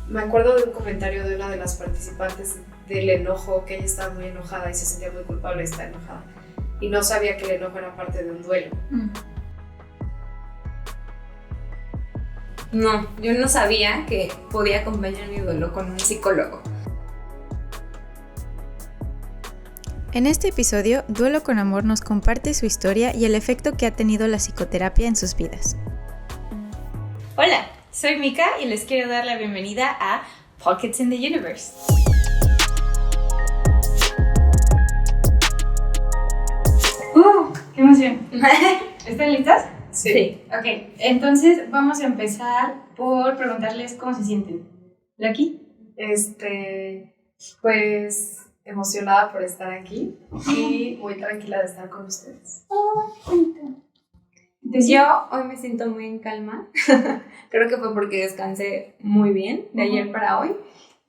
me acuerdo de un comentario de una de las participantes del enojo, que ella estaba muy enojada y se sentía muy culpable de estar enojada. Y no sabía que el enojo era parte de un duelo. No, yo no sabía que podía acompañar mi duelo con un psicólogo. En este episodio, Duelo con Amor nos comparte su historia y el efecto que ha tenido la psicoterapia en sus vidas. Hola, soy Mika y les quiero dar la bienvenida a Pockets in the Universe. ¡Qué emoción! ¿Están listas? Sí. Ok, entonces vamos a empezar por preguntarles cómo se sienten. ¿Lucky? Pues emocionada por estar aquí y muy tranquila de estar con ustedes. Yo hoy me siento muy en calma. Creo que fue porque descansé muy bien de ayer para hoy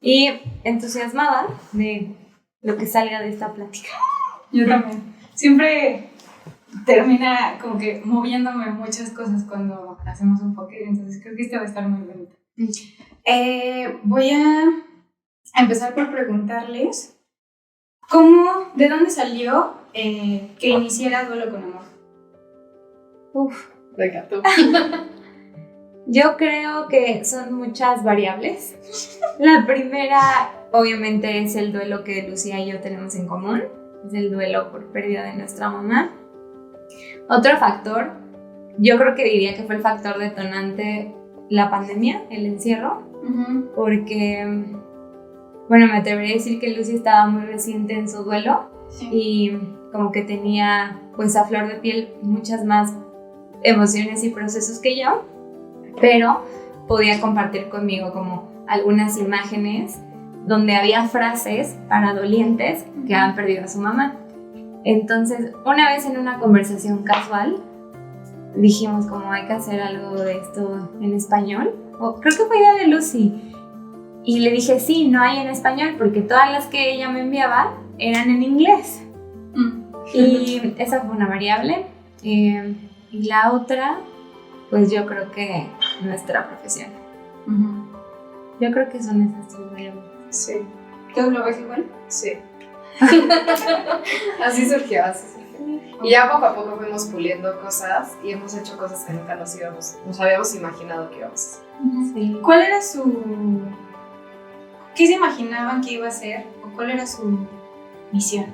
y entusiasmada de lo que salga de esta plática. Yo también. Siempre termina como que moviéndome muchas cosas cuando hacemos un pocket, entonces creo que este va a estar muy bonito. Voy a empezar por preguntarles ¿de dónde salió que iniciara Duelo con Amor? Venga, tú. Yo creo que son muchas variables. La primera, obviamente, es el duelo que Lucía y yo tenemos en común. Es el duelo por pérdida de nuestra mamá. Otro factor, yo creo que diría que fue el factor detonante la pandemia, el encierro, porque, bueno, me atrevería a decir que Lucy estaba muy reciente en su duelo y como que tenía, pues, a flor de piel muchas más emociones y procesos que yo, pero podía compartir conmigo como algunas imágenes donde había frases para dolientes que han perdido a su mamá. Entonces, una vez en una conversación casual, dijimos como hay que hacer algo de esto en español, o creo que fue idea de Lucy, y le dije sí, no hay en español, porque todas las que ella me enviaba eran en inglés. Y esa fue una variable. Y la otra, pues yo creo que nuestra profesión. Yo creo que son esas tres variables. Sí. ¿Tú lo ves igual? Sí. Así surgió. Y ya poco a poco fuimos puliendo cosas y hemos hecho cosas que nunca nos habíamos imaginado que íbamos a hacer. Sí. ¿Cuál era ¿Qué se imaginaban que iba a ser o cuál era su misión?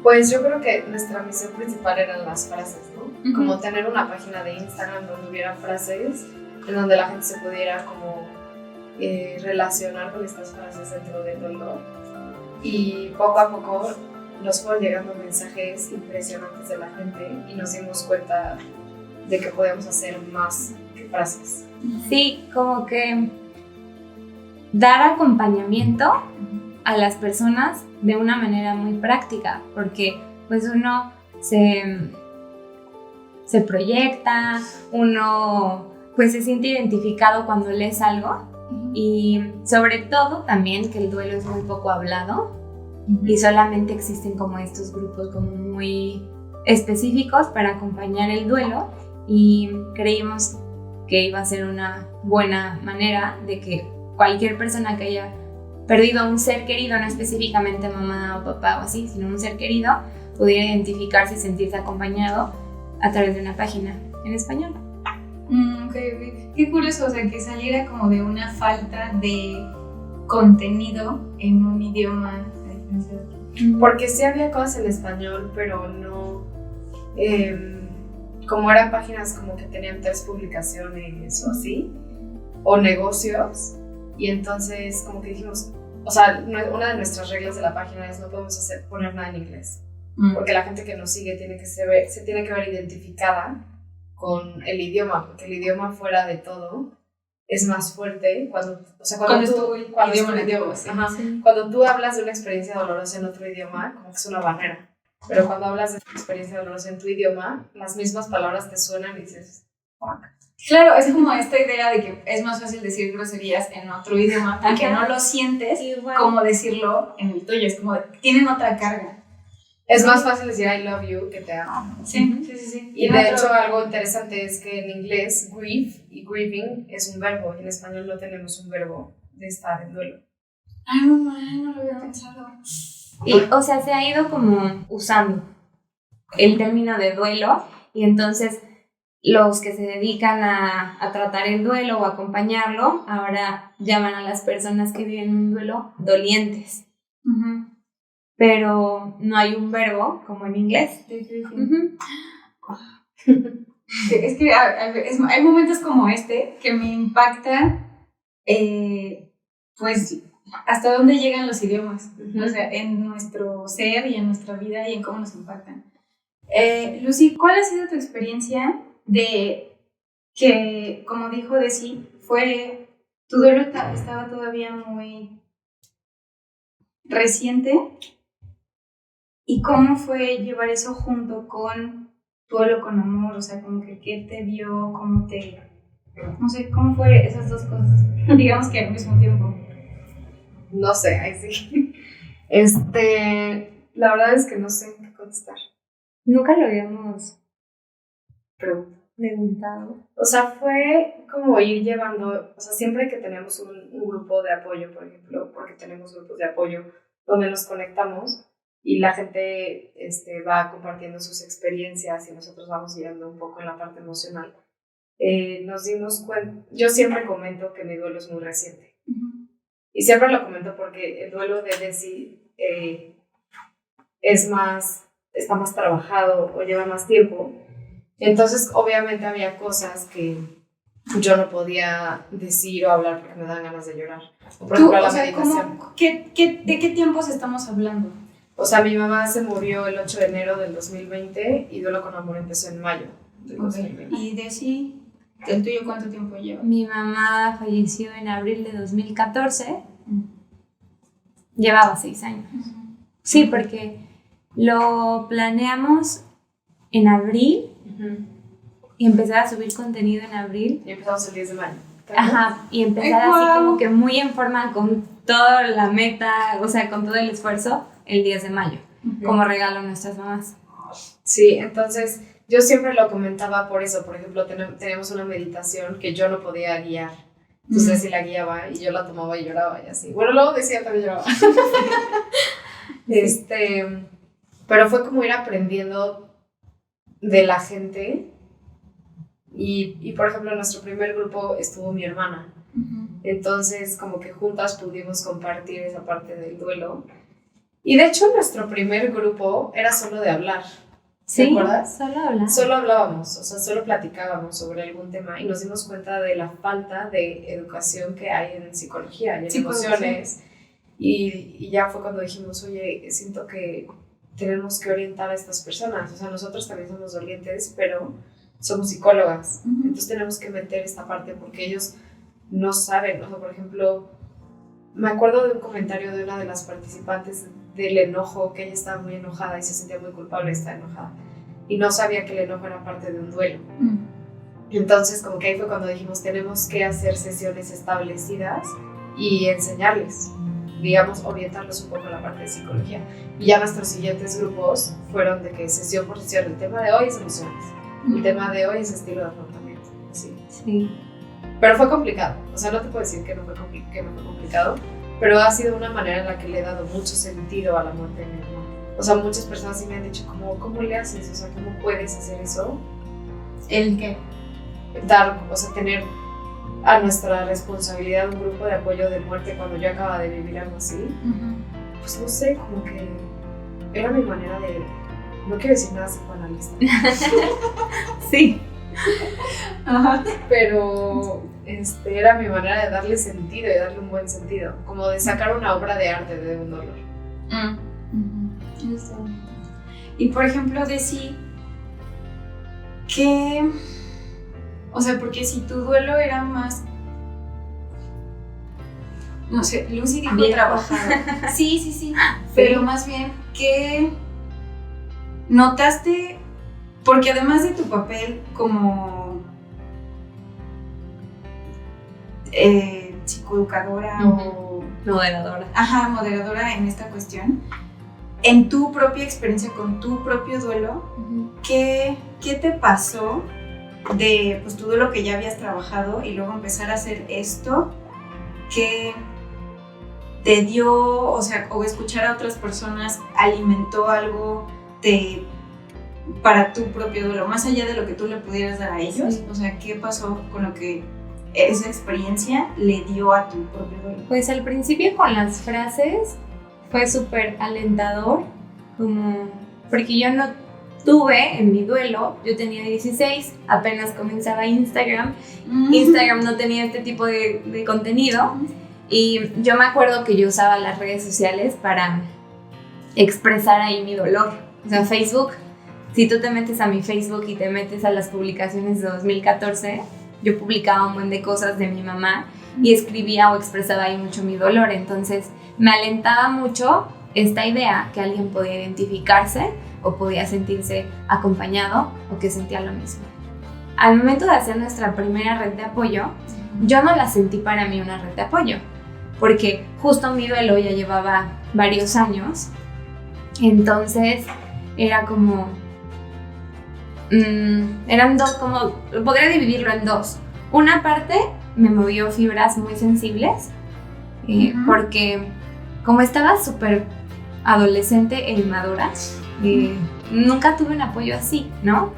Pues yo creo que nuestra misión principal eran las frases, ¿no? Como tener una página de Instagram donde hubiera frases, en donde la gente se pudiera como relacionar con estas frases dentro del dolor. Y poco a poco nos fueron llegando mensajes impresionantes de la gente y nos dimos cuenta de que podíamos hacer más que frases. Sí, como que dar acompañamiento a las personas de una manera muy práctica, porque pues uno se proyecta, uno pues se siente identificado cuando lees algo y sobre todo también que el duelo es muy poco hablado y solamente existen como estos grupos como muy específicos para acompañar el duelo y creímos que iba a ser una buena manera de que cualquier persona que haya perdido a un ser querido, no específicamente mamá o papá o así, sino un ser querido, pudiera identificarse y sentirse acompañado a través de una página en español. Okay. Qué curioso, o sea, que saliera como de una falta de contenido en un idioma a diferencia de otro. Porque sí había cosas en español, pero no... como eran páginas como que tenían 3 publicaciones o así, o negocios, y entonces como que dijimos, o sea, una de nuestras reglas de la página es no podemos poner nada en inglés, porque la gente que nos sigue se tiene que ver identificada con el idioma, porque el idioma fuera de todo es más fuerte cuando tú hablas de una experiencia dolorosa en otro idioma, como que es una barrera, pero cuando hablas de tu experiencia dolorosa en tu idioma, las mismas palabras te suenan y dices, fuck. Claro, es como esta idea de que es más fácil decir groserías en otro idioma porque no lo sientes como decirlo en el tuyo, es como tienen otra carga. Es más fácil decir I love you que te amo. Sí. Y de hecho algo interesante es que en inglés grieve y grieving es un verbo y en español no tenemos un verbo de estar en duelo. Ay, mamá, no lo había pensado. Y, o sea, se ha ido como usando el término de duelo y entonces los que se dedican a tratar el duelo o acompañarlo ahora llaman a las personas que viven un duelo dolientes. Pero no hay un verbo como en inglés. Es que hay momentos como este que me impactan, pues, hasta dónde llegan los idiomas, o sea, en nuestro ser y en nuestra vida y en cómo nos impactan. Lucy, ¿cuál ha sido tu experiencia de que, como dijo Desi, tu duelo estaba todavía muy reciente? ¿Y cómo fue llevar eso junto con duelo con amor? O sea, como que qué te dio, no sé, ¿cómo fue esas dos cosas? Digamos que al mismo tiempo. No sé, ahí sí. La verdad es que no sé qué contestar. Nunca lo habíamos preguntado. O sea, fue como ir llevando, o sea, siempre que tenemos un grupo de apoyo, por ejemplo, porque tenemos grupos de apoyo donde nos conectamos, y la gente va compartiendo sus experiencias y nosotros vamos guiando un poco en la parte emocional. Nos dimos cuenta, yo siempre comento que mi duelo es muy reciente. Y siempre lo comento porque el duelo de Desi está más trabajado o lleva más tiempo. Entonces, obviamente había cosas que yo no podía decir o hablar porque me dan ganas de llorar. Por ejemplo, la meditación. ¿De qué tiempos estamos hablando? O sea, mi mamá se murió el 8 de enero del 2020 y Duelo con Amor empezó en mayo del 2020. ¿Y Desi, el tuyo cuánto tiempo lleva? Mi mamá falleció en abril de 2014. Llevaba 6 años. Sí, porque lo planeamos en abril y empezar a subir contenido en abril. Y empezamos el 10 de mayo. Ajá, y empezar así como que muy en forma con toda la meta, o sea, con todo el esfuerzo, el 10 de mayo, como regalo a nuestras mamás. Sí, entonces yo siempre lo comentaba por eso. Por ejemplo, teníamos una meditación que yo no podía guiar. Entonces sí la guiaba y yo la tomaba y lloraba y así. Bueno, luego decía también lloraba. Pero fue como ir aprendiendo de la gente. Y por ejemplo, en nuestro primer grupo estuvo mi hermana. Entonces, como que juntas pudimos compartir esa parte del duelo. Y de hecho, nuestro primer grupo era solo de hablar. ¿Te acuerdas? Solo hablábamos, o sea, solo platicábamos sobre algún tema y nos dimos cuenta de la falta de educación que hay en psicología y en emociones. Y ya fue cuando dijimos, oye, siento que tenemos que orientar a estas personas. O sea, nosotros también somos dolientes, pero somos psicólogas. Entonces tenemos que meter esta parte porque ellos no saben. O sea, por ejemplo, me acuerdo de un comentario de una de las participantes del enojo, que ella estaba muy enojada y se sentía muy culpable de estar enojada. Y no sabía que el enojo era parte de un duelo. Entonces, como que ahí fue cuando dijimos, tenemos que hacer sesiones establecidas y enseñarles, digamos, orientarlos un poco a la parte de psicología. Y ya nuestros siguientes grupos fueron de que sesión por sesión, el tema de hoy es emociones, el tema de hoy es estilo de afrontamiento. Sí. Pero fue complicado, o sea, no te puedo decir que no fue complicado, pero ha sido una manera en la que le he dado mucho sentido a la muerte de mi hermano. O sea, muchas personas sí me han dicho, ¿cómo le haces? O sea, ¿cómo puedes hacer eso? ¿El qué? Tener a nuestra responsabilidad un grupo de apoyo de muerte cuando yo acababa de vivir algo así. Pues no sé, como que era mi manera de... No quiero decir nada psicoanalista. Sí. Pero era mi manera de darle sentido y darle un buen sentido, como de sacar una obra de arte de un dolor. Y por ejemplo, Desi, o sea, porque si tu duelo era más, no sé, Lucy dijo trabajado. Sí, pero más bien, ¿qué notaste? Porque además de tu papel como psicoeducadora o moderadora. Moderadora en esta cuestión, en tu propia experiencia, con tu propio duelo, ¿qué te pasó de pues, tu duelo que ya habías trabajado y luego empezar a hacer esto? ¿Qué te dio, o sea, o escuchar a otras personas alimentó algo para tu propio duelo, más allá de lo que tú le pudieras dar a ellos? Sí. O sea, ¿qué pasó con lo que esa experiencia le dio a tu propio duelo? Pues al principio con las frases fue súper alentador, como porque yo no tuve en mi duelo, yo tenía 16, apenas comenzaba Instagram, Instagram no tenía este tipo de contenido, y yo me acuerdo que yo usaba las redes sociales para expresar ahí mi dolor. O sea, Facebook, si tú te metes a mi Facebook y te metes a las publicaciones de 2014, yo publicaba un buen de cosas de mi mamá y escribía o expresaba ahí mucho mi dolor. Entonces me alentaba mucho esta idea que alguien podía identificarse o podía sentirse acompañado o que sentía lo mismo. Al momento de hacer nuestra primera red de apoyo, yo no la sentí para mí una red de apoyo, porque justo mi duelo ya llevaba varios años. Entonces era como eran dos, como podría dividirlo en dos. Una parte me movió fibras muy sensibles, porque como estaba súper adolescente e inmadura, nunca tuve un apoyo así, ¿no?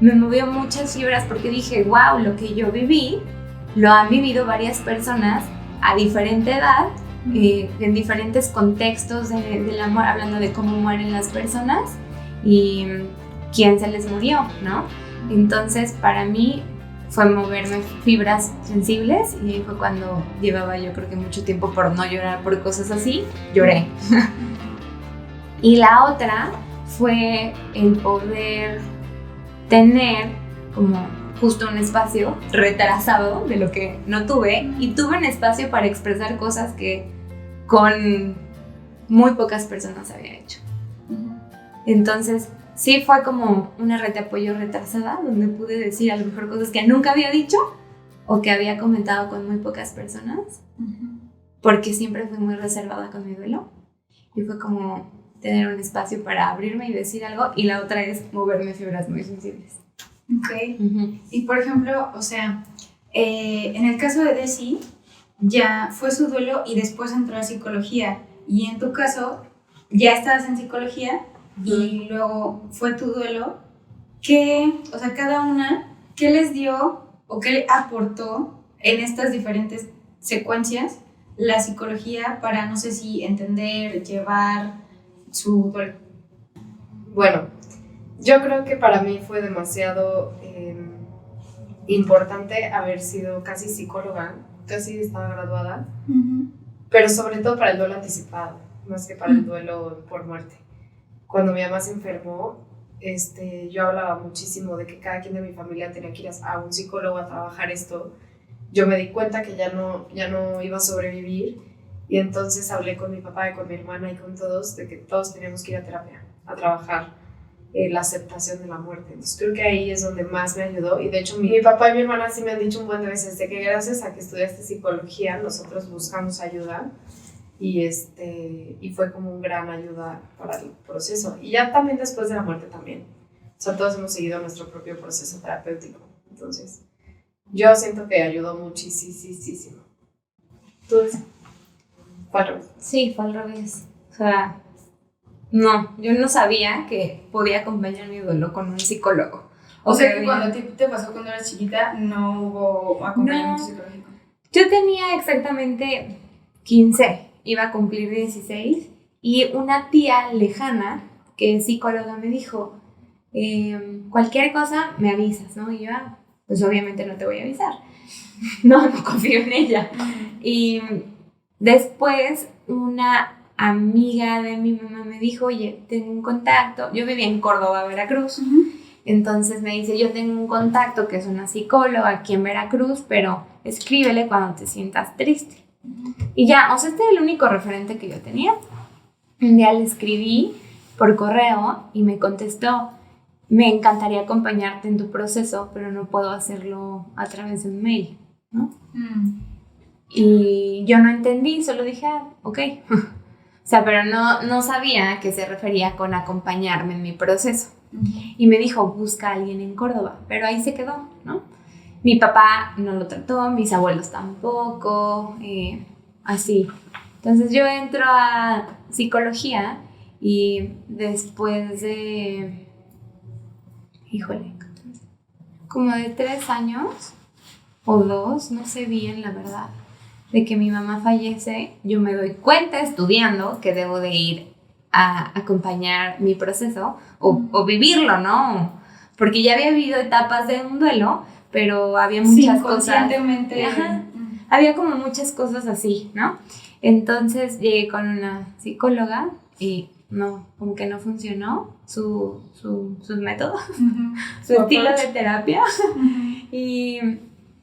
Me movió muchas fibras porque dije, wow, lo que yo viví lo han vivido varias personas a diferente edad, en diferentes contextos del amor, hablando de cómo mueren las personas y quién se les murió, ¿no? Entonces para mí fue moverme fibras sensibles, y fue cuando llevaba yo creo que mucho tiempo por no llorar por cosas así, lloré. Y la otra fue el poder tener como justo un espacio retrasado de lo que no tuve, y tuve un espacio para expresar cosas que con muy pocas personas había hecho. Entonces sí fue como una red de apoyo retrasada donde pude decir a lo mejor cosas que nunca había dicho o que había comentado con muy pocas personas, porque siempre fui muy reservada con mi duelo, y fue como tener un espacio para abrirme y decir algo. Y la otra es moverme fibras muy sensibles. Ok. Y por ejemplo, o sea, en el caso de Desi, ya fue su duelo y después entró a psicología, y en tu caso ya estabas en psicología y luego fue tu duelo. O sea, cada una, ¿qué les dio o qué le aportó en estas diferentes secuencias la psicología para, no sé si entender, llevar su duelo? Bueno, yo creo que para mí fue demasiado importante haber sido casi psicóloga, casi estaba graduada, pero sobre todo para el duelo anticipado, más que para el duelo por muerte. Cuando mi mamá se enfermó, yo hablaba muchísimo de que cada quien de mi familia tenía que ir a un psicólogo a trabajar esto. Yo me di cuenta que ya no iba a sobrevivir, y entonces hablé con mi papá y con mi hermana y con todos de que todos teníamos que ir a terapia, a trabajar la aceptación de la muerte. Entonces creo que ahí es donde más me ayudó, y de hecho mi papá y mi hermana sí me han dicho un buen de veces de que gracias a que estudiaste psicología nosotros buscamos ayuda, y fue como una gran ayuda para el proceso, y ya también después de la muerte también. O sea, todos hemos seguido nuestro propio proceso terapéutico, entonces yo siento que ayudó muchísimo. ¿Tú fue al revés? Sí, fue al revés. O sea, no, yo no sabía que podía acompañar mi duelo con un psicólogo. O sea que cuando te pasó cuando eras chiquita no hubo acompañamiento psicológico. Yo tenía exactamente 15, iba a cumplir 16, y una tía lejana que es psicóloga me dijo, cualquier cosa me avisas, ¿no? Y yo, pues obviamente no te voy a avisar. No confío en ella. Y después una amiga de mi mamá me dijo, oye, tengo un contacto. Yo vivía en Córdoba, Veracruz. Entonces me dice, yo tengo un contacto que es una psicóloga aquí en Veracruz, pero escríbele cuando te sientas triste. Y ya, o sea, este era el único referente que yo tenía. Un día le escribí por correo y me contestó, me encantaría acompañarte en tu proceso, pero no puedo hacerlo a través de un mail, ¿no? Y yo no entendí, solo dije, ok. O sea, pero no sabía que se refería con acompañarme en mi proceso. Y me dijo, busca a alguien en Córdoba, pero ahí se quedó, ¿no? Mi papá no lo trató, mis abuelos tampoco, así. Entonces yo entro a psicología y después de, como de 3 años o 2, no sé bien la verdad, de que mi mamá fallece, yo me doy cuenta estudiando que debo de ir a acompañar mi proceso o vivirlo, ¿no? Porque ya había vivido etapas de un duelo, pero había muchas cosas. Conscientemente. Ajá, había como muchas cosas así, ¿no? Entonces llegué con una psicóloga y no, como que no funcionó su método, su estilo de terapia. Y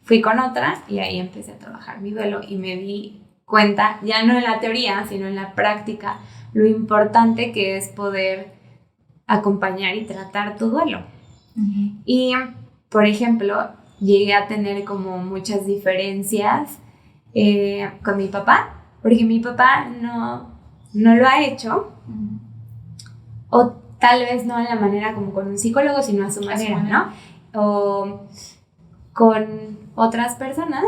fui con otra y ahí empecé a trabajar mi duelo y me di cuenta, ya no en la teoría, sino en la práctica, lo importante que es poder acompañar y tratar tu duelo. Y, por ejemplo, llegué a tener como muchas diferencias con mi papá, porque mi papá no lo ha hecho, o tal vez no a la manera como con un psicólogo, sino a su manera, ¿no? O con otras personas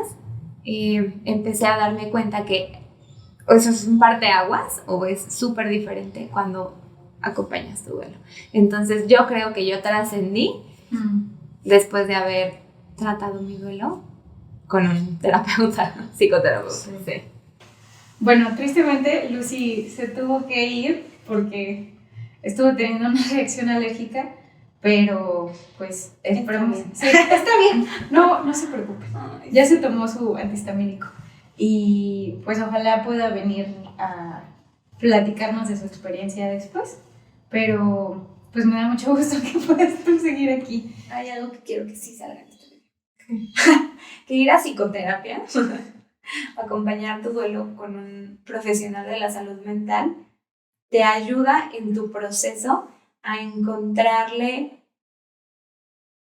empecé a darme cuenta que eso es un parteaguas o es súper diferente cuando acompañas tu duelo. Entonces yo creo que yo trascendí después de haber tratado mi duelo con un terapeuta, psicoterapeuta. Sí. Bueno, tristemente Lucy se tuvo que ir porque estuvo teniendo una reacción alérgica, pero pues esperemos. Sí, está bien, no se preocupe. Ya se tomó su antihistamínico y pues ojalá pueda venir a platicarnos de su experiencia después, pero pues me da mucho gusto que puedas tú seguir aquí. Hay algo que quiero que sí salga en este video. Que ir a psicoterapia, acompañar tu duelo con un profesional de la salud mental, te ayuda en tu proceso a encontrarle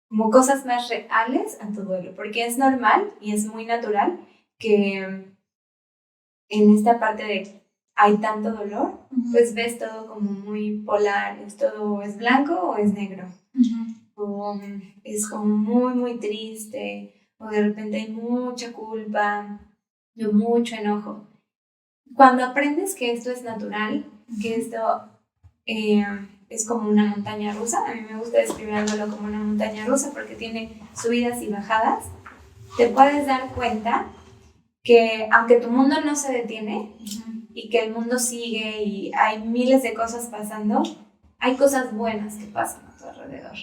como cosas más reales a tu duelo, porque es normal y es muy natural que en esta parte de hay tanto dolor, pues ves todo como muy polar, todo es blanco o es negro, o es como muy muy triste, o de repente hay mucha culpa, o mucho enojo. Cuando aprendes que esto es natural, que esto es como una montaña rusa, a mí me gusta describir el duelo como una montaña rusa porque tiene subidas y bajadas, te puedes dar cuenta que aunque tu mundo no se detiene y que el mundo sigue y hay miles de cosas pasando, hay cosas buenas que pasan a tu alrededor.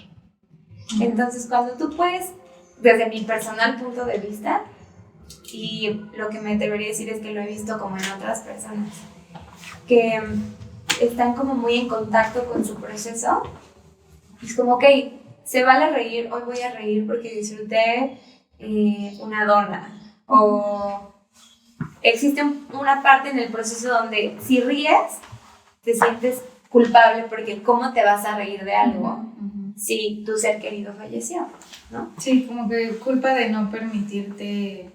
Entonces cuando tú puedes, desde mi personal punto de vista, y lo que me debería decir es que lo he visto como en otras personas, que están como muy en contacto con su proceso, es como, ok, se vale reír, hoy voy a reír porque disfruté una dona, o existe una parte en el proceso donde si ríes, te sientes culpable porque ¿cómo te vas a reír de algo si tu ser querido falleció, ¿no? Sí, como que culpa de no permitirte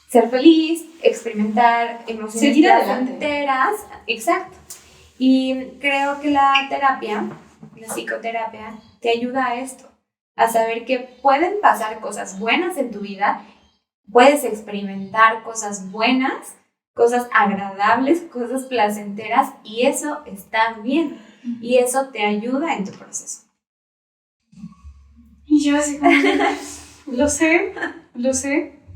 ser feliz, experimentar emociones seguir adelante enteras, exacto. Y creo que la terapia, la psicoterapia, te ayuda a esto, a saber que pueden pasar cosas buenas en tu vida, puedes experimentar cosas buenas, cosas agradables, cosas placenteras, y eso está bien, y eso te ayuda en tu proceso. Y yo así como, lo sé,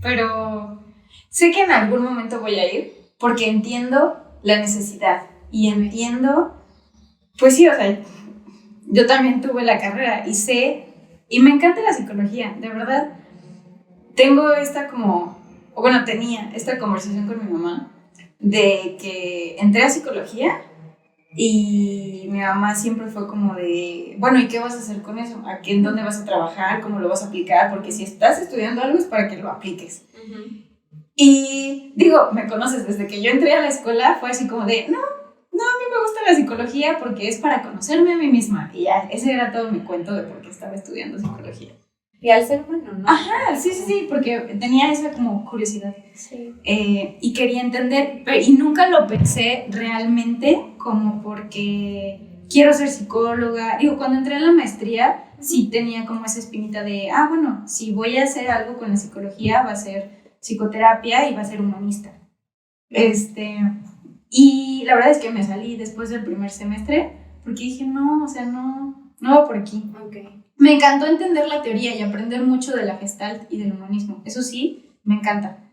pero sé que en algún momento voy a ir, porque entiendo la necesidad, y entiendo, pues sí, o sea, yo también tuve la carrera, y sé, y me encanta la psicología, de verdad. Tengo tenía esta conversación con mi mamá de que entré a psicología y mi mamá siempre fue como de, bueno, ¿y qué vas a hacer con eso? ¿En dónde vas a trabajar? ¿Cómo lo vas a aplicar? Porque si estás estudiando algo es para que lo apliques. Y digo, me conoces, desde que yo entré a la escuela fue así como de, no, a mí me gusta la psicología porque es para conocerme a mí misma. Y ya, ese era todo mi cuento de por qué estaba estudiando psicología. Y al ser humano, ¿no? Ajá, sí, porque tenía esa como curiosidad. Sí. Y quería entender, y nunca lo pensé realmente como porque quiero ser psicóloga. Digo, cuando entré a la maestría, sí tenía como esa espinita de, bueno, si voy a hacer algo con la psicología, va a ser psicoterapia y va a ser humanista. Y la verdad es que me salí después del primer semestre porque dije, no, o sea, no va por aquí. Okay. Me encantó entender la teoría y aprender mucho de la Gestalt y del humanismo. Eso sí, me encanta.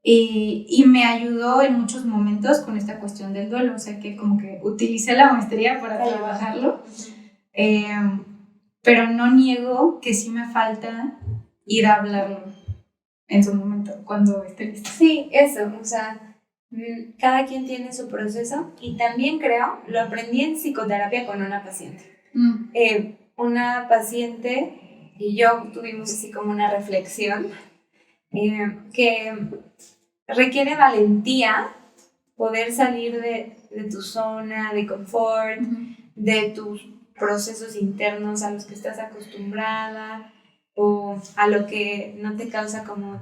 Y me ayudó en muchos momentos con esta cuestión del duelo. O sea, que como que utilicé la maestría para trabajarlo. Pero no niego que sí me falta ir a hablarlo en su momento, cuando esté lista. Sí, eso, o sea, cada quien tiene su proceso y también creo, lo aprendí en psicoterapia con una paciente. Una paciente y yo tuvimos así como una reflexión que requiere valentía poder salir de tu zona de confort, de tus procesos internos a los que estás acostumbrada o a lo que no te causa como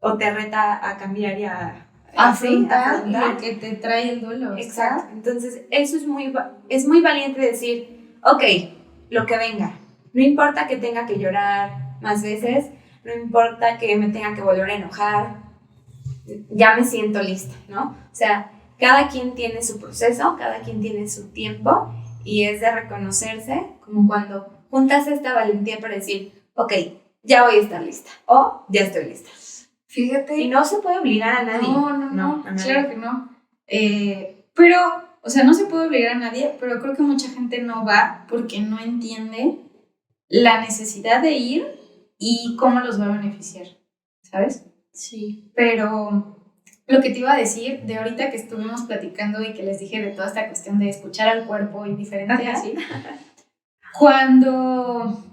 o te reta a cambiar y a afrontar lo que te trae el duelo. Exacto. ¿Sabes? Entonces eso es muy valiente decir, ok, lo que venga, no importa que tenga que llorar más veces, no importa que me tenga que volver a enojar, ya me siento lista, ¿no? O sea, cada quien tiene su proceso, cada quien tiene su tiempo y es de reconocerse como cuando juntas esta valentía para decir, ok, ya voy a estar lista o ya estoy lista. Fíjate. Y no se puede obligar a nadie. No, claro que no. Pero, o sea, no se puede obligar a nadie, pero creo que mucha gente no va porque no entiende la necesidad de ir y cómo los va a beneficiar, ¿sabes? Sí. Pero lo que te iba a decir de ahorita que estuvimos platicando y que les dije de toda esta cuestión de escuchar al cuerpo y diferente así, cuando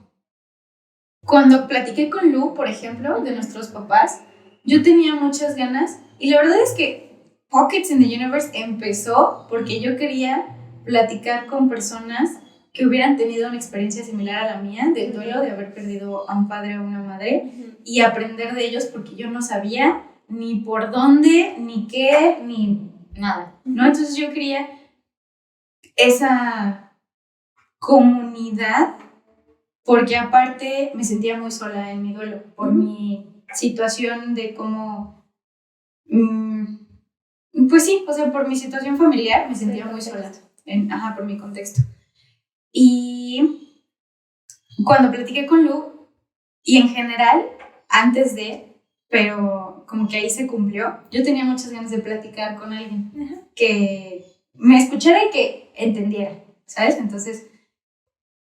platiqué con Lu, por ejemplo, de nuestros papás, yo tenía muchas ganas y la verdad es que Pockets in the Universe empezó porque yo quería platicar con personas que hubieran tenido una experiencia similar a la mía del duelo de haber perdido a un padre o una madre y aprender de ellos porque yo no sabía ni por dónde, ni qué, ni nada, ¿no? Entonces yo quería esa comunidad porque aparte me sentía muy sola en mi duelo por mi situación de cómo, pues sí, o sea, por mi situación familiar me sentía muy sola, por mi contexto. Y cuando platiqué con Lu, y en general, antes de, pero como que ahí se cumplió, yo tenía muchas ganas de platicar con alguien que me escuchara y que entendiera, ¿sabes? Entonces,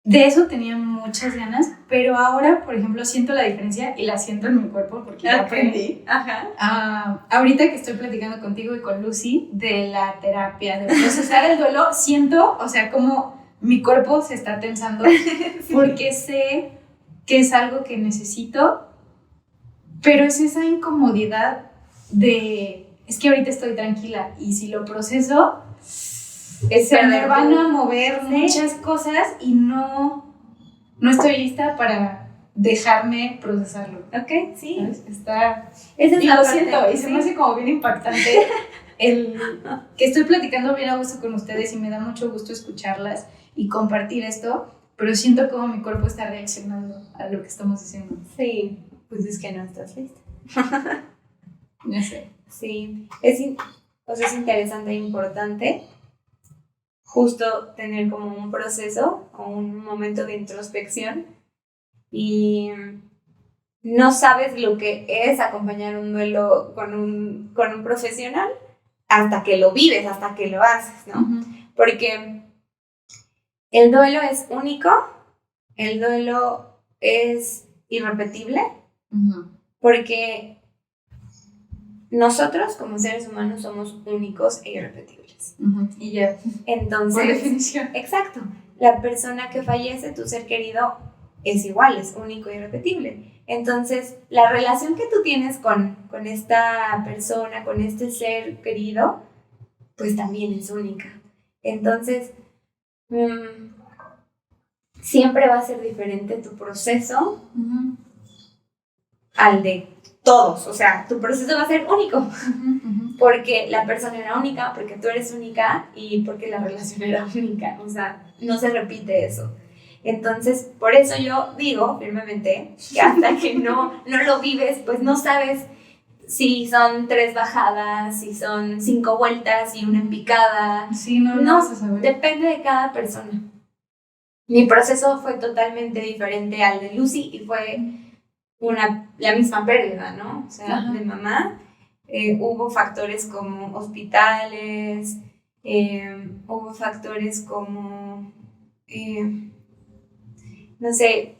de eso tenía muchas ganas, pero ahora, por ejemplo, siento la diferencia y la siento en mi cuerpo porque ya aprendí. Ahorita que estoy platicando contigo y con Lucy de la terapia, de procesar el duelo, siento, o sea, como mi cuerpo se está tensando porque sé que es algo que necesito, pero es esa incomodidad de, es que ahorita estoy tranquila y si lo proceso, se me van a mover muchas cosas y no estoy lista para dejarme procesarlo. Ok, sí. ¿Sabes? Esa es la lo parte, siento, y se me hace como bien impactante el que estoy platicando bien a gusto con ustedes y me da mucho gusto escucharlas y compartir esto, pero siento como mi cuerpo está reaccionando a lo que estamos diciendo. Sí, pues es que no estás lista. Ya sé. Sí, es interesante e importante justo tener como un proceso o un momento de introspección y no sabes lo que es acompañar un duelo con un profesional hasta que lo vives, hasta que lo haces, ¿no? Porque el duelo es único, el duelo es irrepetible, porque nosotros como seres humanos somos únicos e irrepetibles. Y ya. Entonces, por definición. Exacto. La persona que fallece, tu ser querido, es igual, es único e irrepetible. Entonces, la relación que tú tienes con esta persona, con este ser querido, pues también es única. Entonces, siempre va a ser diferente tu proceso al de todos. O sea, tu proceso va a ser único. Porque la persona era única, porque tú eres única y porque la relación era única. O sea, no se repite eso. Entonces, por eso yo digo firmemente que hasta que no lo vives, pues no sabes si son 3 bajadas, si son 5 vueltas y una en picada. Sí, no vas a saber. Depende de cada persona. Mi proceso fue totalmente diferente al de Lucy y fue la misma pérdida, ¿no? O sea, de mamá. Hubo factores como hospitales, hubo factores como, no sé,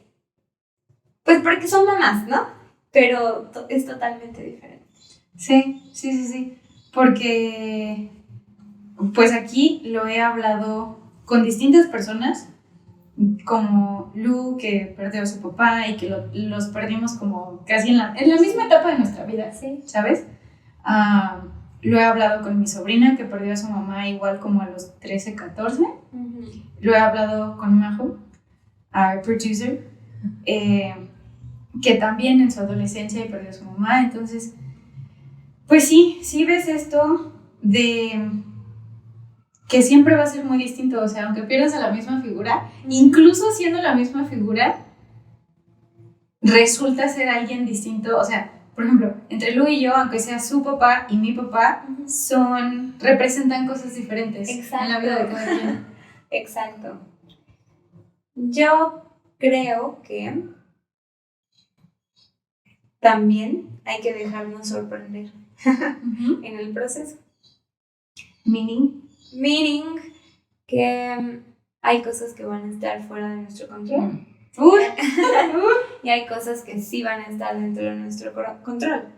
pues porque son mamás, ¿no? Pero es totalmente diferente. Sí. Porque, pues aquí lo he hablado con distintas personas, como Lu, que perdió a su papá y que los perdimos como casi en la misma etapa de nuestra vida, Sí. ¿sabes? Lo he hablado con mi sobrina, que perdió a su mamá igual como a los 13, 14. Lo he hablado con Majo, our producer, que también en su adolescencia perdió a su mamá. Entonces, pues sí ves esto de que siempre va a ser muy distinto. O sea, aunque pierdas a la misma figura, incluso siendo la misma figura, resulta ser alguien distinto. O sea, por ejemplo, entre Lu y yo, aunque sea su papá y mi papá, representan cosas diferentes. Exacto. En la vida de cada quien. Exacto. Yo creo que también hay que dejarnos sorprender en el proceso. Meaning que hay cosas que van a estar fuera de nuestro control. Y hay cosas que sí van a estar dentro de nuestro control.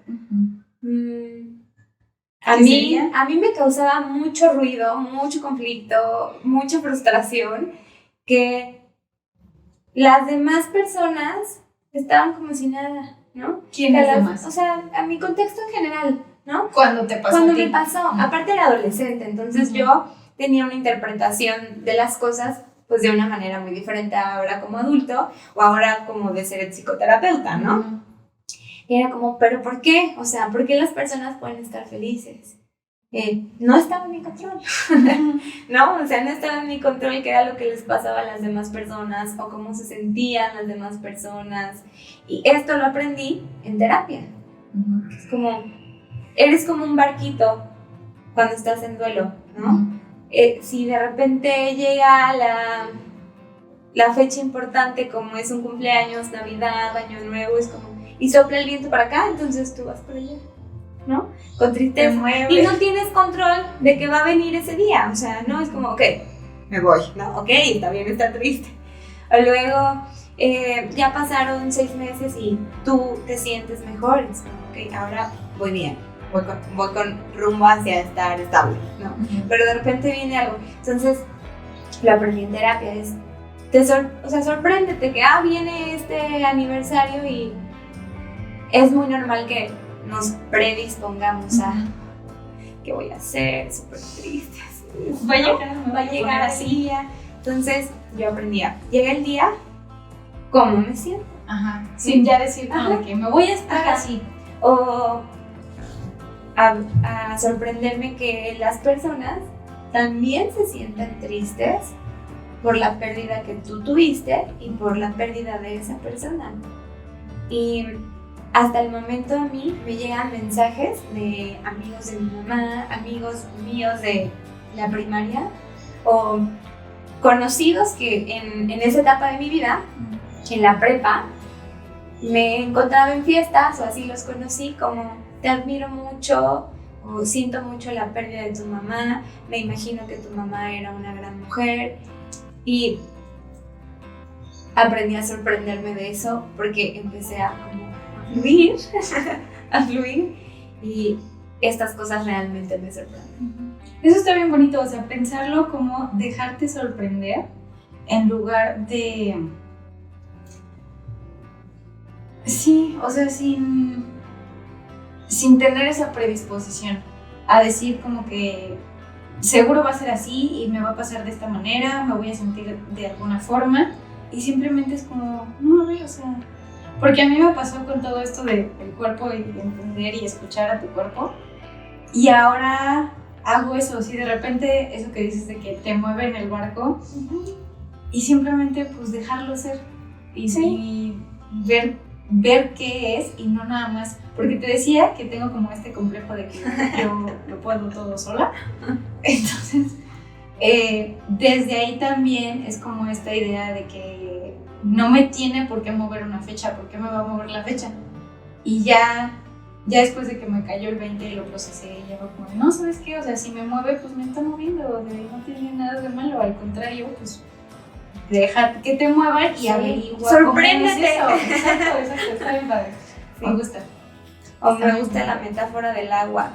A mí me causaba mucho ruido, mucho conflicto, mucha frustración que las demás personas estaban como si nada, ¿no? ¿Quiénes demás? O sea, a mi contexto en general, ¿no? Cuando te pasó. Cuando me pasó, aparte era adolescente, entonces yo tenía una interpretación de las cosas pues de una manera muy diferente ahora como adulto o ahora como de ser psicoterapeuta, ¿no? Y era como, ¿pero por qué? O sea, ¿por qué las personas pueden estar felices? No estaba en mi control, ¿no? O sea, no estaba en mi control qué era lo que les pasaba a las demás personas o cómo se sentían las demás personas. Y esto lo aprendí en terapia. Es como, eres como un barquito cuando estás en duelo, ¿no? Si de repente llega la fecha importante como es un cumpleaños, Navidad, Año Nuevo, es como, y sopla el viento para acá, entonces tú vas por allá, ¿no? Con tristeza. Y no tienes control de que va a venir ese día, o sea, no es como, ok, me voy, ¿no? Ok, está bien, está triste. O luego, ya pasaron 6 meses y tú te sientes mejor, es como, ok, ahora voy bien. Voy con rumbo hacia estar estable, ¿no? Pero de repente viene algo. Entonces, lo aprendí en terapia, sorpréndete que viene este aniversario y es muy normal que nos predispongamos a ¿qué voy a hacer? Súper triste. Va a llegar así. El día. Entonces, yo aprendía. Llega el día, ¿cómo me siento? Sin ya decir como que me voy a estar así. O a sorprenderme que las personas también se sientan tristes por la pérdida que tú tuviste y por la pérdida de esa persona. Y hasta el momento a mí me llegan mensajes de amigos de mi mamá, amigos míos de la primaria o conocidos que en esa etapa de mi vida, en la prepa, me encontraba en fiestas o así los conocí como te admiro mucho o siento mucho la pérdida de tu mamá, me imagino que tu mamá era una gran mujer y aprendí a sorprenderme de eso porque empecé a fluir y estas cosas realmente me sorprenden. Eso está bien bonito, o sea, pensarlo como dejarte sorprender en lugar de... Sí, o sea, sin tener esa predisposición a decir como que seguro va a ser así y me va a pasar de esta manera, me voy a sentir de alguna forma, y simplemente es como, no, o sea, porque a mí me pasó con todo esto del cuerpo y de entender y escuchar a tu cuerpo, y ahora hago eso, si de repente eso que dices de que te mueve en el barco, y simplemente pues dejarlo ser, y ver qué es, y no nada más, porque te decía que tengo como este complejo de que yo lo puedo todo sola, entonces desde ahí también es como esta idea de que no me tiene por qué mover una fecha, ¿por qué me va a mover la fecha? Y ya después de que me cayó el 20 y lo procesé, ya fue como, no, ¿sabes qué? O sea, si me mueve, pues me está moviendo, o sea, no tiene nada de malo, al contrario, pues deja que te muevan y averigua. ¡Sorpréndete! Cómo es eso. Exacto, está bien padre. Sí. Me gusta. O me gusta la metáfora del agua,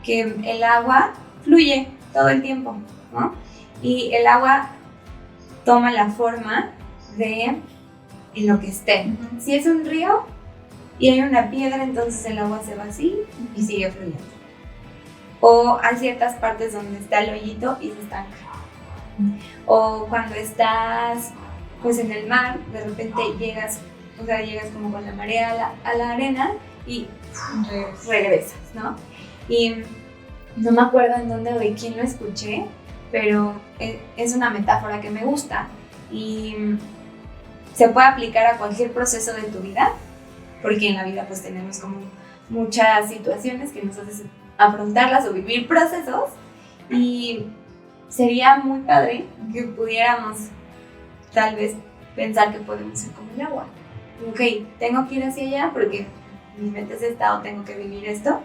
que el agua fluye todo el tiempo, ¿no? Y el agua toma la forma de en lo que esté. Si es un río y hay una piedra, entonces el agua se va así y sigue fluyendo. O hay ciertas partes donde está el hoyito y se estanca. O cuando estás pues en el mar, de repente llegas como con la marea a la arena y regresas, ¿no? Y no me acuerdo en dónde o de quién lo escuché, pero es una metáfora que me gusta y se puede aplicar a cualquier proceso de tu vida, porque en la vida pues tenemos como muchas situaciones que nos hacen afrontarlas o vivir procesos, y sería muy padre que pudiéramos tal vez pensar que podemos ser como el agua. Ok, tengo que ir hacia allá porque mi mente es esta o tengo que vivir esto.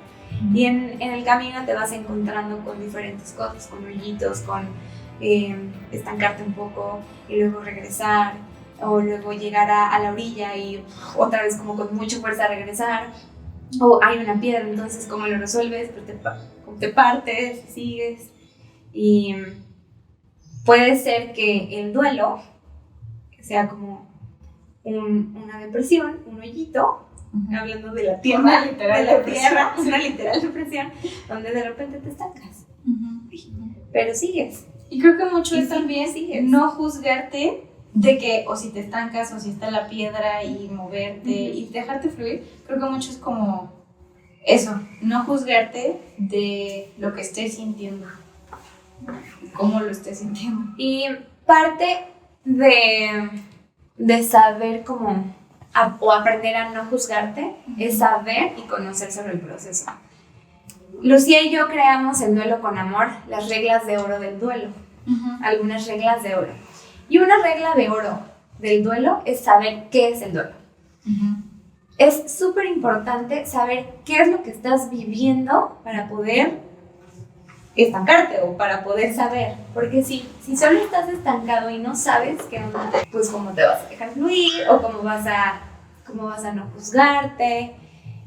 Y en el camino te vas encontrando con diferentes cosas, con hoyitos, con estancarte un poco y luego regresar, o luego llegar a la orilla y otra vez como con mucha fuerza regresar, o hay una piedra, entonces cómo lo resuelves, pues te partes, sigues. Y puede ser que el duelo sea como una depresión, un hoyito, hablando de la tierra, una literal depresión, donde de repente te estancas, pero sigues. Y creo que mucho es también sigues. No juzgarte de que o si te estancas o si está la piedra y moverte y dejarte fluir. Creo que mucho es como eso, no juzgarte de lo que estés sintiendo, cómo lo estés sintiendo. Y parte de saber cómo o aprender a no juzgarte es saber y conocer sobre el proceso. Lucía y yo creamos el duelo con amor, las reglas de oro del duelo, algunas reglas de oro. Y una regla de oro del duelo es saber qué es el duelo. Es súper importante saber qué es lo que estás viviendo para poder estancarte o para poder saber, porque si solo estás estancado y no sabes qué onda, pues cómo te vas a dejar fluir o cómo vas a no juzgarte.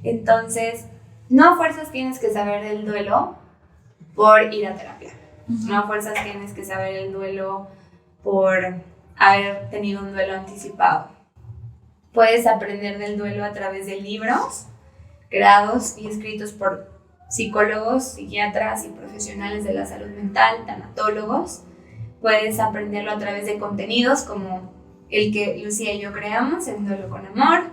Entonces, no a fuerzas tienes que saber el duelo por ir a terapia, no a fuerzas tienes que saber el duelo por haber tenido un duelo anticipado. Puedes aprender del duelo a través de libros creados y escritos por psicólogos, psiquiatras y profesionales de la salud mental, tanatólogos. Puedes aprenderlo a través de contenidos como el que Lucía y yo creamos, el duelo con amor,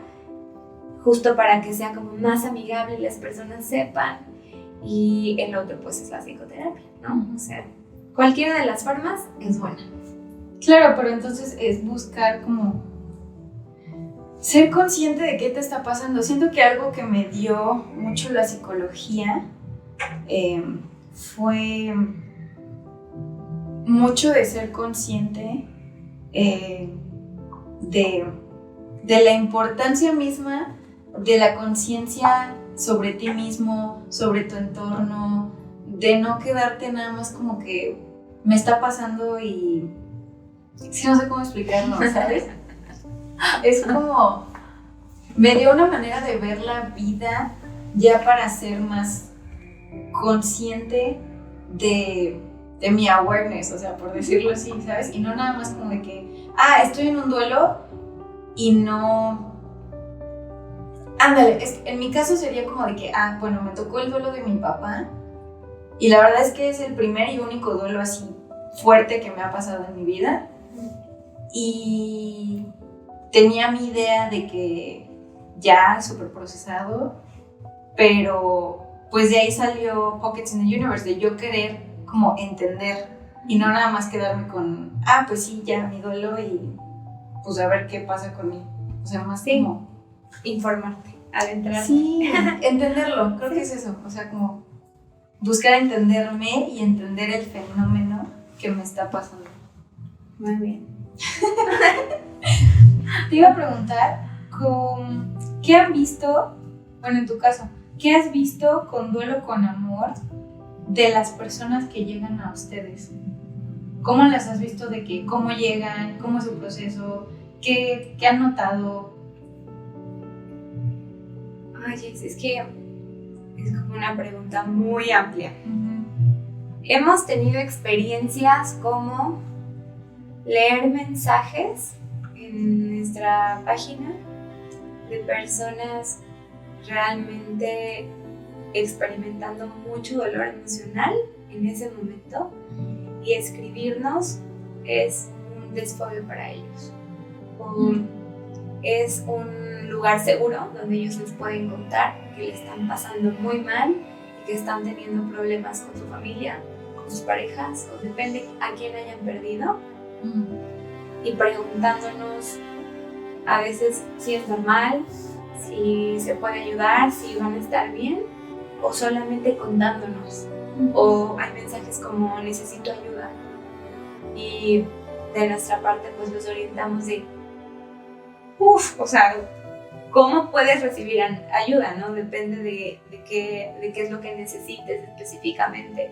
justo para que sea como más amigable y las personas sepan. Y el otro pues es la psicoterapia, ¿no? O sea, cualquiera de las formas es buena. Claro, pero entonces es buscar como ser consciente de qué te está pasando. Siento que algo que me dio mucho la psicología fue mucho de ser consciente de la importancia misma de la conciencia sobre ti mismo, sobre tu entorno, de no quedarte nada más como que me está pasando y sí, no sé cómo explicarlo, ¿sabes? Es como, me dio una manera de ver la vida ya para ser más consciente de mi awareness, o sea, por decirlo así, ¿sabes? Y no nada más como de que, estoy en un duelo y no... Ándale, en mi caso sería como de que, bueno, me tocó el duelo de mi papá y la verdad es que es el primer y único duelo así fuerte que me ha pasado en mi vida. y tenía mi idea de que ya súper procesado, pero pues de ahí salió Pockets in the Universe, de yo querer como entender y no nada más quedarme con, pues sí, ya mi duelo y pues a ver qué pasa conmigo. O sea, más como informarte, adentrarte. Sí, entenderlo, creo que es eso, o sea, como buscar entenderme y entender el fenómeno que me está pasando. Muy bien. Te iba a preguntar, ¿qué han visto, bueno, en tu caso, qué has visto con Duelo con Amor de las personas que llegan a ustedes? ¿Cómo las has visto de que cómo llegan, cómo es su proceso, qué han notado? Oye, es que es como una pregunta muy amplia. Hemos tenido experiencias como leer mensajes en nuestra página de personas realmente experimentando mucho dolor emocional en ese momento, y escribirnos es un desfogue para ellos. Es un lugar seguro donde ellos les pueden contar que le están pasando muy mal y que están teniendo problemas con su familia, con sus parejas, o depende a quién hayan perdido, y preguntándonos a veces si es normal, si se puede ayudar, si van a estar bien, o solamente contándonos. O hay mensajes como necesito ayuda, y de nuestra parte pues los orientamos de o sea, ¿cómo puedes recibir ayuda? ¿No? Depende de qué es lo que necesites específicamente.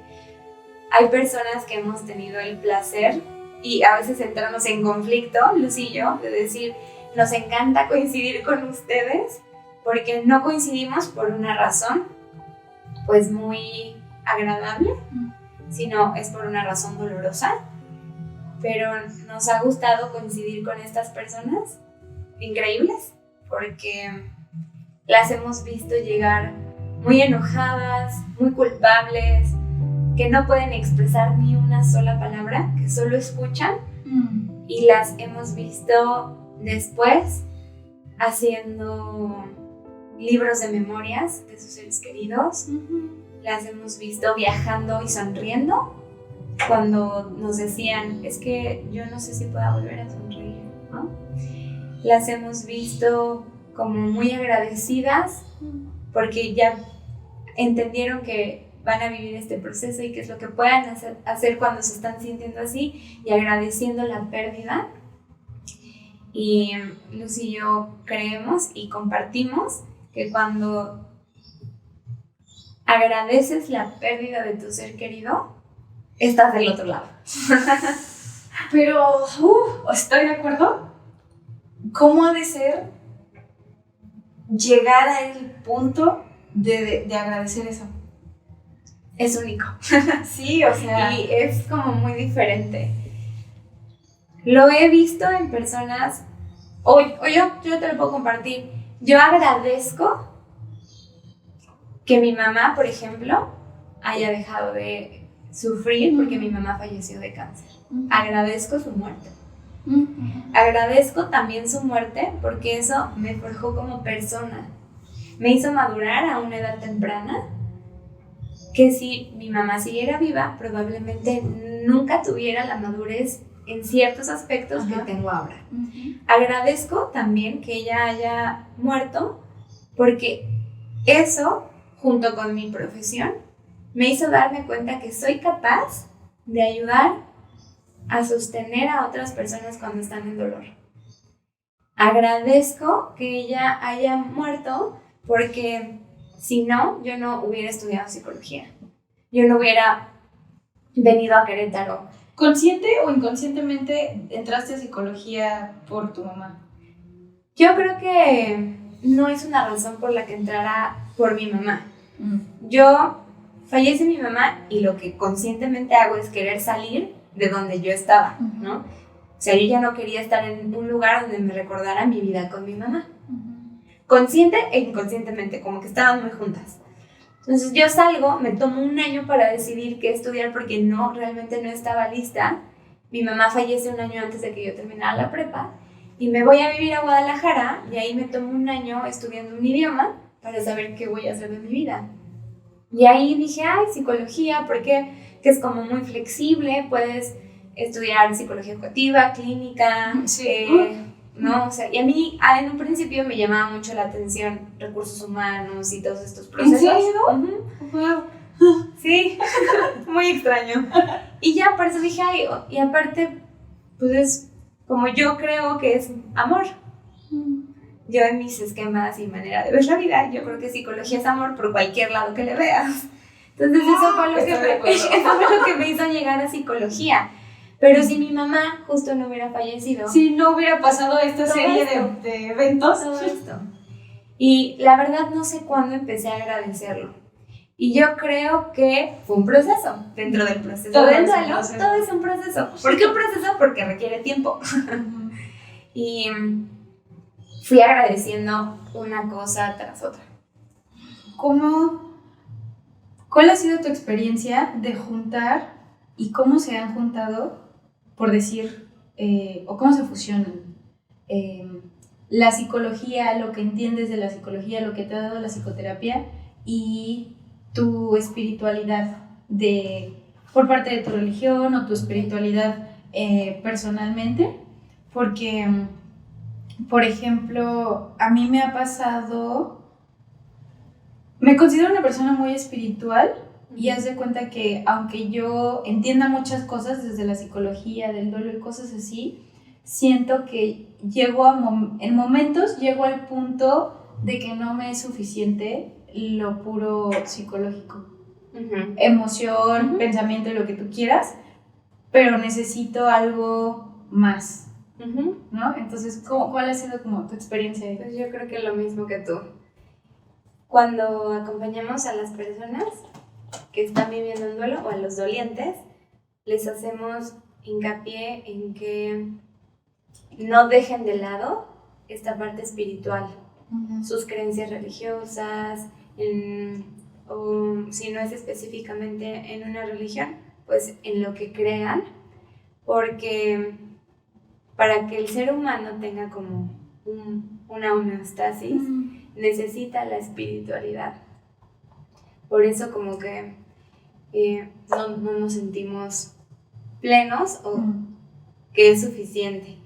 Hay personas que hemos tenido el placer, y a veces entramos en conflicto, Luz y yo, de decir, nos encanta coincidir con ustedes porque no coincidimos por una razón pues muy agradable, sino es por una razón dolorosa, pero nos ha gustado coincidir con estas personas increíbles porque las hemos visto llegar muy enojadas, muy culpables, que no pueden expresar ni una sola palabra, que solo escuchan, y las hemos visto después haciendo libros de memorias de sus seres queridos. Las hemos visto viajando y sonriendo cuando nos decían, es que yo no sé si pueda volver a sonreír, ¿no? Las hemos visto como muy agradecidas porque ya entendieron que van a vivir este proceso y qué es lo que puedan hacer cuando se están sintiendo así, y agradeciendo la pérdida. Y Luz y yo creemos y compartimos que cuando agradeces la pérdida de tu ser querido, estás del otro lado. Pero, estoy de acuerdo. ¿Cómo ha de ser llegar a el punto de agradecer eso? Es único. Sí, o sea. Y es como muy diferente. Lo he visto en personas, o yo te lo puedo compartir. Yo agradezco que mi mamá, por ejemplo, haya dejado de sufrir porque mi mamá falleció de cáncer. Agradezco su muerte. Agradezco también su muerte porque eso me forjó como persona. Me hizo madurar a una edad temprana, que si mi mamá siguiera viva, probablemente nunca tuviera la madurez en ciertos aspectos que tengo ahora. Agradezco también que ella haya muerto porque eso, junto con mi profesión, me hizo darme cuenta que soy capaz de ayudar a sostener a otras personas cuando están en dolor. Agradezco que ella haya muerto porque si no, yo no hubiera estudiado psicología. Yo no hubiera venido a Querétaro. ¿Consciente o inconscientemente entraste a psicología por tu mamá? Yo creo que no es una razón por la que entrara por mi mamá. Fallece mi mamá y lo que conscientemente hago es querer salir de donde yo estaba, ¿no? O sea, yo ya no quería estar en un lugar donde me recordara mi vida con mi mamá. Consciente e inconscientemente, como que estaban muy juntas. Entonces yo salgo, me tomo un año para decidir qué estudiar porque realmente no estaba lista, mi mamá fallece un año antes de que yo terminara la prepa y me voy a vivir a Guadalajara y ahí me tomo un año estudiando un idioma para saber qué voy a hacer de mi vida. Y ahí dije, ay, psicología, porque que es como muy flexible, puedes estudiar psicología educativa, clínica, ¿no? O sea, y a mí en un principio me llamaba mucho la atención recursos humanos y todos estos procesos. ¿En serio? Wow. Sí, muy extraño. Y ya por eso dije, ay, y aparte, pues es como yo creo que es amor. Yo en mis esquemas y manera de ver la vida, yo creo que psicología es amor por cualquier lado que le veas. Entonces eso fue lo que me hizo llegar a psicología. Pero si mi mamá justo no hubiera fallecido, si no hubiera pasado esta serie de eventos, todo esto. Y la verdad no sé cuándo empecé a agradecerlo. Y yo creo que fue un proceso. Dentro del proceso todo del duelo, todo es un proceso. ¿Por qué un proceso? Porque requiere tiempo. Y fui agradeciendo una cosa tras otra. ¿Cuál ha sido tu experiencia de juntar y cómo se han juntado, por decir, o cómo se fusionan? La psicología, lo que entiendes de la psicología, lo que te ha dado la psicoterapia y tu espiritualidad por parte de tu religión o tu espiritualidad personalmente, porque, por ejemplo, a mí me ha pasado, me considero una persona muy espiritual y haz de cuenta que aunque yo entienda muchas cosas desde la psicología, del duelo y cosas así, siento que en momentos llego al punto de que no me es suficiente lo puro psicológico. Emoción, pensamiento, lo que tú quieras, pero necesito algo más, ¿no? Entonces, ¿cuál ha sido como tu experiencia ahí? Pues yo creo que lo mismo que tú. Cuando acompañamos a las personas que están viviendo un duelo o a los dolientes, les hacemos hincapié en que no dejen de lado esta parte espiritual, sus creencias religiosas, o si no es específicamente en una religión, pues en lo que crean, porque para que el ser humano tenga como una homeostasis, necesita la espiritualidad. Por eso como que no nos sentimos plenos o que es suficiente.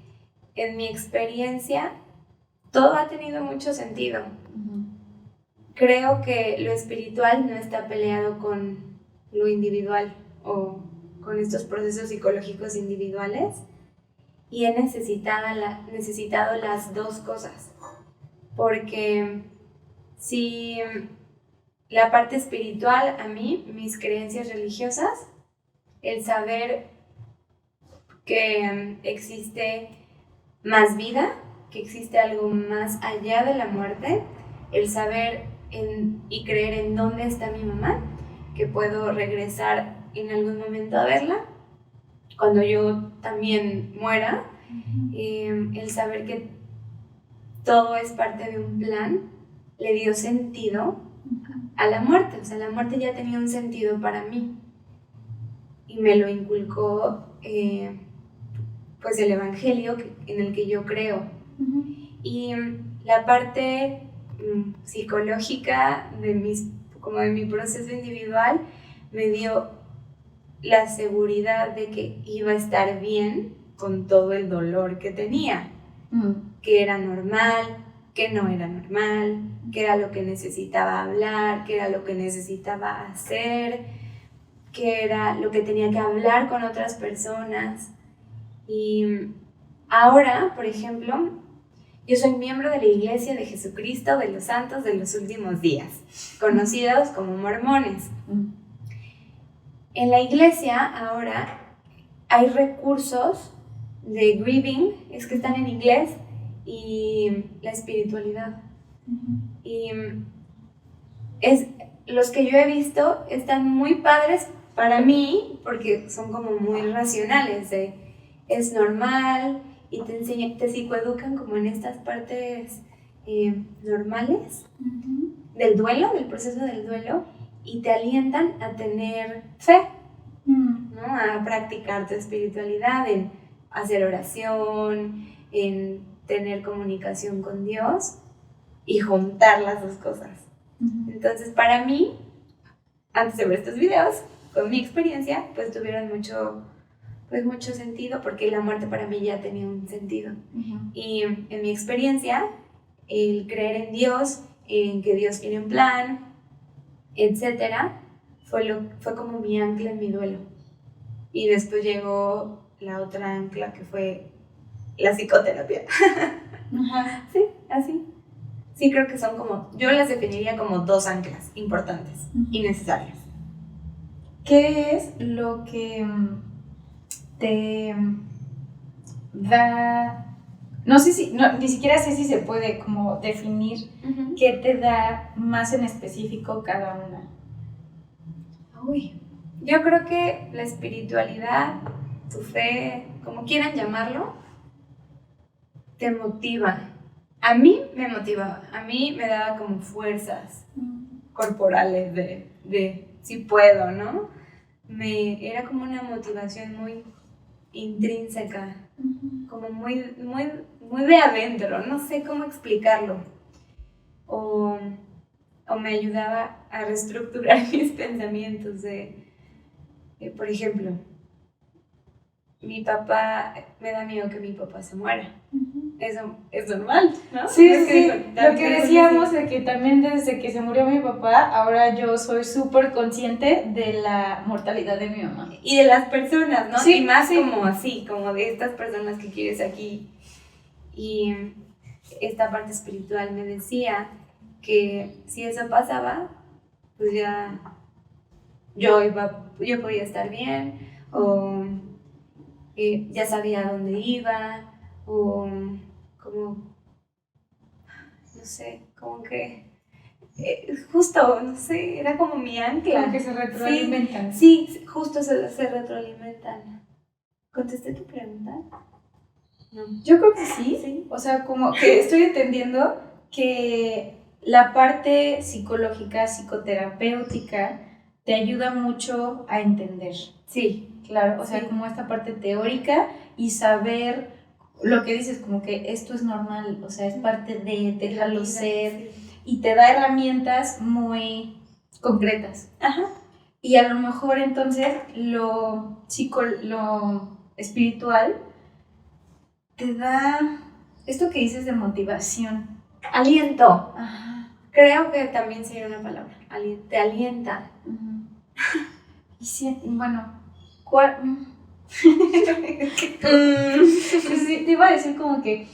En mi experiencia, todo ha tenido mucho sentido. Creo que lo espiritual no está peleado con lo individual o con estos procesos psicológicos individuales, y he necesitado las dos cosas, porque si la parte espiritual, a mí, mis creencias religiosas, el saber que existe más vida, que existe algo más allá de la muerte, el saber y creer en dónde está mi mamá, que puedo regresar en algún momento a verla cuando yo también muera, el saber que todo es parte de un plan, le dio sentido a la muerte. O sea, la muerte ya tenía un sentido para mí y me lo inculcó pues el evangelio en el que yo creo. Y la parte psicológica de mi proceso individual me dio la seguridad de que iba a estar bien con todo el dolor que tenía, que era normal, que no era normal, que era lo que necesitaba hablar, que era lo que necesitaba hacer, que era lo que tenía que hablar con otras personas. Y ahora, por ejemplo, yo soy miembro de la Iglesia de Jesucristo de los Santos de los Últimos Días, conocidos como mormones. En la iglesia ahora hay recursos de grieving, es que están en inglés, y la espiritualidad. Y los que yo he visto están muy padres para mí porque son como muy racionales, es normal, y te psicoeducan como en estas partes normales del duelo, del proceso del duelo, y te alientan a tener fe, ¿no? A practicar tu espiritualidad, en hacer oración, en tener comunicación con Dios y juntar las dos cosas. Entonces, para mí, antes de ver estos videos, con mi experiencia, pues tuvieron mucho sentido, porque la muerte para mí ya tenía un sentido. Y en mi experiencia, el creer en Dios, en que Dios tiene un plan, etcétera, fue como mi ancla en mi duelo. Y después llegó la otra ancla, que fue la psicoterapia. Sí, así. Sí, creo que son como, yo las definiría como dos anclas importantes y necesarias. ¿Qué es lo que te da? No sé si, ni siquiera sé si se puede como definir qué te da más en específico cada una. Uy, yo creo que la espiritualidad, tu fe, como quieran llamarlo, te motiva. A mí me motivaba, a mí me daba como fuerzas corporales de si puedo, ¿no? Era como una motivación muy intrínseca, como muy de adentro, no sé cómo explicarlo. O me ayudaba a reestructurar mis pensamientos por ejemplo, mi papá, me da miedo que mi papá se muera. Eso es normal, ¿no? Sí. Lo que decíamos de que también desde que se murió mi papá, ahora yo soy súper consciente de la mortalidad de mi mamá. Y de las personas, ¿no? Sí, y más como así, como de estas personas que quieres aquí. Y esta parte espiritual me decía que si eso pasaba, pues ya yo podía estar bien, o ya sabía a dónde iba, o como, no sé, como que justo, no sé, era como mi ancla. Como que se retroalimentan. Sí, justo se retroalimentan. ¿Contesté tu pregunta? No. Yo creo que sí. O sea, como que estoy entendiendo que la parte psicológica, psicoterapéutica, te ayuda mucho a entender. Sí. Claro, o sea, como esta parte teórica y saber lo que dices, como que esto es normal, o sea, es parte de déjalo ser, y te da herramientas muy concretas. Ajá. Y a lo mejor entonces lo espiritual te da esto que dices de motivación. Aliento. Ajá. Creo que también sería una palabra. Te alienta. Y sí, bueno, Sí, te iba a decir como que,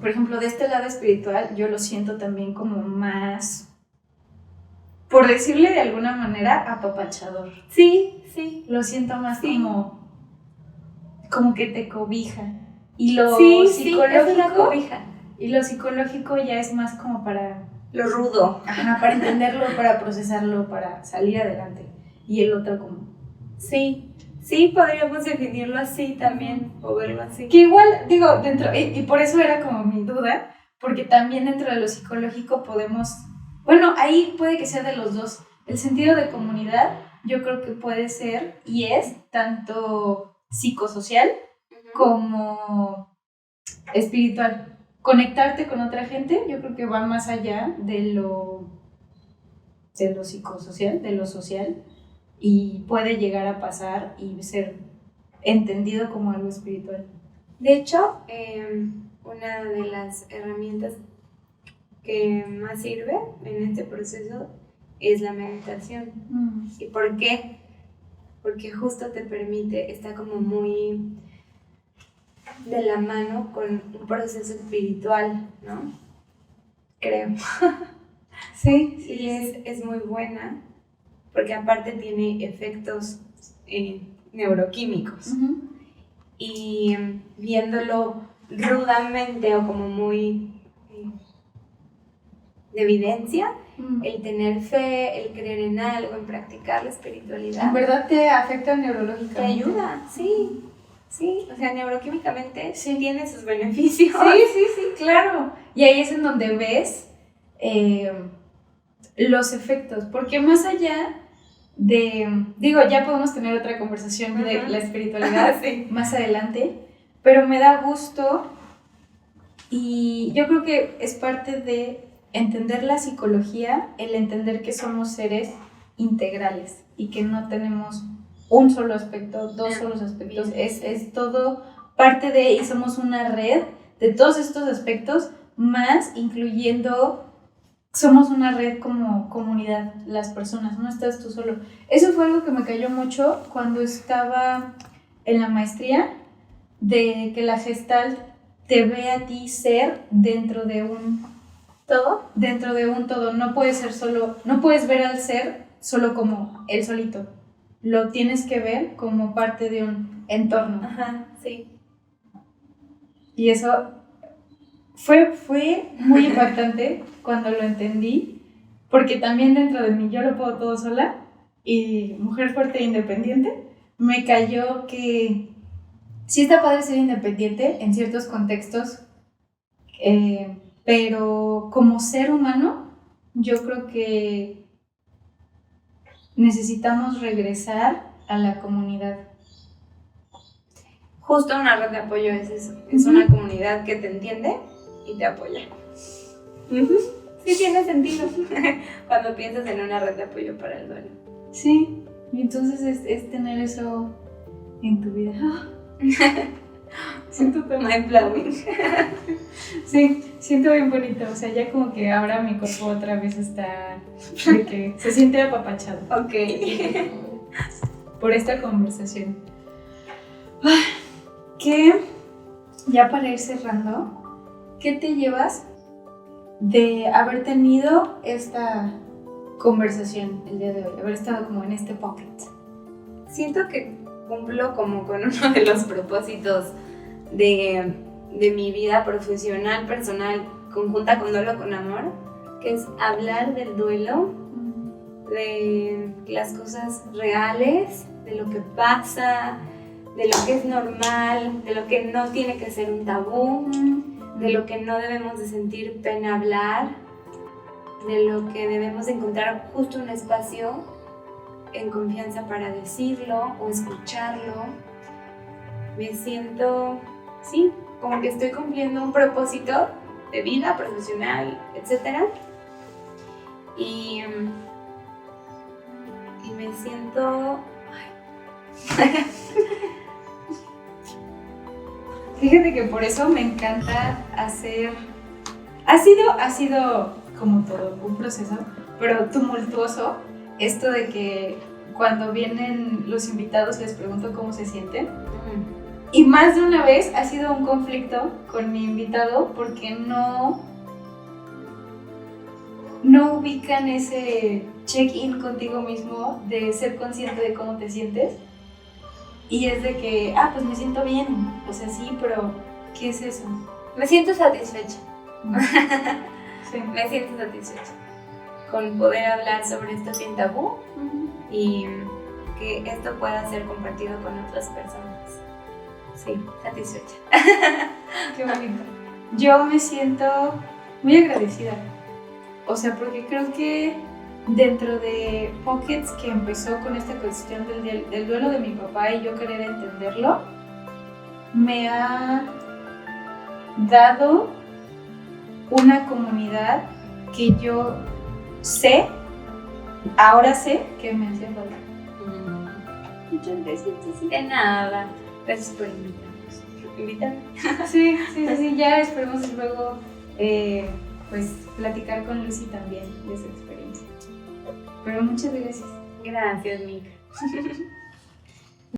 por ejemplo, de este lado espiritual, yo lo siento también como más, por decirle de alguna manera, apapachador. Sí. Lo siento más como que te cobija. Y lo psicológico. Es una cobija. Y lo psicológico ya es más como para lo rudo. Ajá, para entenderlo, para procesarlo, para salir adelante. Y el otro como... Sí, podríamos definirlo así también, o verlo así. Que igual, digo, dentro, y por eso era como mi duda, porque también dentro de lo psicológico podemos... Bueno, ahí puede que sea de los dos. El sentido de comunidad, yo creo que puede ser, y es, tanto psicosocial como espiritual. Conectarte con otra gente, yo creo que va más allá de lo psicosocial, de lo social, y puede llegar a pasar y ser entendido como algo espiritual. De hecho, una de las herramientas que más sirve en este proceso es la meditación. ¿Y por qué? Porque justo te permite, está como muy de la mano con un proceso espiritual, ¿no? Creo. Sí, es muy buena, porque aparte tiene efectos neuroquímicos. Y viéndolo rudamente o como muy de evidencia, el tener fe, el creer en algo, en practicar la espiritualidad. ¿En verdad te afecta neurológicamente? Te ayuda, sí, o sea, neuroquímicamente tiene sus beneficios. Sí, claro. Y ahí es en donde ves los efectos, porque más allá digo, ya podemos tener otra conversación de la espiritualidad Sí. más adelante, pero me da gusto y yo creo que es parte de entender la psicología, el entender que somos seres integrales y que no tenemos un solo aspecto, dos solos aspectos, es todo parte de, y somos una red de todos estos aspectos, más incluyendo, somos una red como comunidad, las personas, no estás tú solo. Eso fue algo que me cayó mucho cuando estaba en la maestría, de que la Gestalt te ve a ti ser dentro de un todo, no puedes ser solo, no puedes ver al ser solo como él solito, lo tienes que ver como parte de un entorno. Ajá, sí. Y eso fue muy impactante cuando lo entendí, porque también dentro de mí yo lo puedo todo sola y mujer fuerte e independiente, me cayó que sí está padre ser independiente en ciertos contextos, pero como ser humano yo creo que necesitamos regresar a la comunidad. Justo una red de apoyo es eso, es una comunidad que te entiende y te apoya. Sí tiene sentido cuando piensas en una red de apoyo para el duelo. Sí, y entonces es tener eso en tu vida. Siento Mind blowing. Sí, siento bien bonito, o sea, ya como que ahora mi cuerpo otra vez está, de que se siente apapachado. Ok. Por esta conversación. ¿Qué, ya para ir cerrando, qué te llevas de haber tenido esta conversación el día de hoy, haber estado como en este pocket? Siento que cumplo como con uno de los propósitos de mi vida profesional, personal, conjunta con Duelo con Amor, que es hablar del duelo, de las cosas reales, de lo que pasa, de lo que es normal, de lo que no tiene que ser un tabú, de lo que no debemos de sentir pena hablar, de lo que debemos de encontrar justo un espacio en confianza para decirlo o escucharlo. Me siento, sí, como que estoy cumpliendo un propósito de vida profesional, etc. Y me siento... Fíjate que por eso me encanta hacer... Ha sido como todo un proceso, pero tumultuoso, esto de que cuando vienen los invitados les pregunto cómo se sienten. Y más de una vez ha sido un conflicto con mi invitado porque no ubican ese check-in contigo mismo de ser consciente de cómo te sientes. Y es de que, pues me siento bien, o sea, sí, pero ¿qué es eso? Me siento satisfecha. Sí. Me siento satisfecha con poder hablar sobre esto sin tabú y que esto pueda ser compartido con otras personas. Sí, satisfecha. Qué bonito. Yo me siento muy agradecida, o sea, porque creo que dentro de Pockets, que empezó con esta cuestión del duelo de mi papá y yo querer entenderlo, me ha dado una comunidad que yo ahora sé que me hacía falta. Muchas gracias, sí. De nada. Gracias por invitarme. Sí, ya esperemos luego pues platicar con Lucy también de su experiencia. Pero muchas gracias. Gracias, Mika.